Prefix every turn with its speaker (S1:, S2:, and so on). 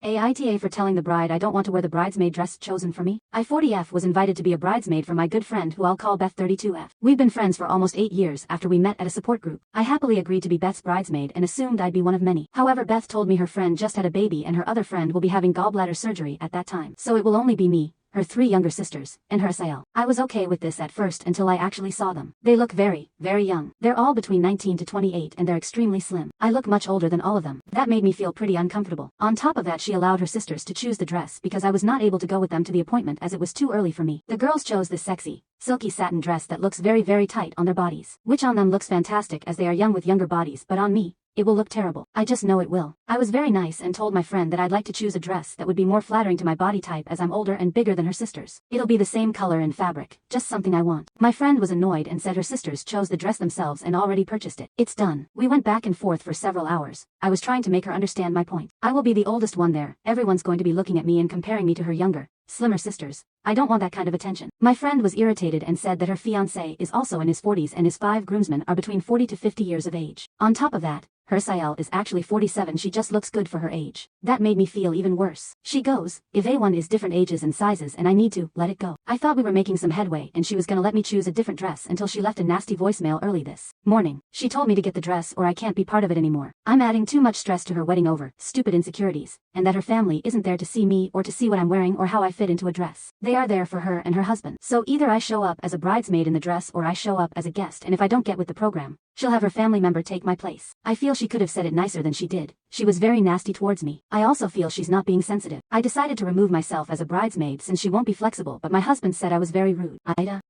S1: AITA for telling the bride I don't want to wear the bridesmaid dress chosen for me. I 40F was invited to be a bridesmaid for my good friend who I'll call Beth 32F. We've been friends for almost 8 years after we met at a support group. I happily agreed to be Beth's bridesmaid and assumed I'd be one of many. However, Beth told me her friend just had a baby and her other friend will be having gallbladder surgery at that time. So it will only be me, her 3 younger sisters, and her SIL. I was okay with this at first until I actually saw them. They look very, very young. They're all between 19 to 28 and they're extremely slim. I look much older than all of them. That made me feel pretty uncomfortable. On top of that, she allowed her sisters to choose the dress because I was not able to go with them to the appointment as it was too early for me. The girls chose this sexy, silky satin dress that looks very, very tight on their bodies, which on them looks fantastic as they are young with younger bodies, but on me, it will look terrible. I just know it will. I was very nice and told my friend that I'd like to choose a dress that would be more flattering to my body type as I'm older and bigger than her sisters. It'll be the same color and fabric, just something I want. My friend was annoyed and said her sisters chose the dress themselves and already purchased it. It's done. We went back and forth for several hours. I was trying to make her understand my point. I will be the oldest one there. Everyone's going to be looking at me and comparing me to her younger, slimmer sisters. I don't want that kind of attention. My friend was irritated and said that her fiancé is also in his 40s and his 5 groomsmen are between 40 to 50 years of age. On top of that, her SIL is actually 47. She just looks good for her age. That made me feel even worse. She goes, if A1 is different ages and sizes and I need to, let it go. I thought we were making some headway and she was gonna let me choose a different dress until she left a nasty voicemail early this morning. She told me to get the dress or I can't be part of it anymore. I'm adding too much stress to her wedding over stupid insecurities, and that her family isn't there to see me or to see what I'm wearing or how I fit into a dress. They are there for her and her husband. So either I show up as a bridesmaid in the dress or I show up as a guest, and if I don't get with the program, she'll have her family member take my place. I feel she could have said it nicer than she did. She was very nasty towards me. I also feel she's not being sensitive. I decided to remove myself as a bridesmaid since she won't be flexible, but my husband said I was very rude. AITA.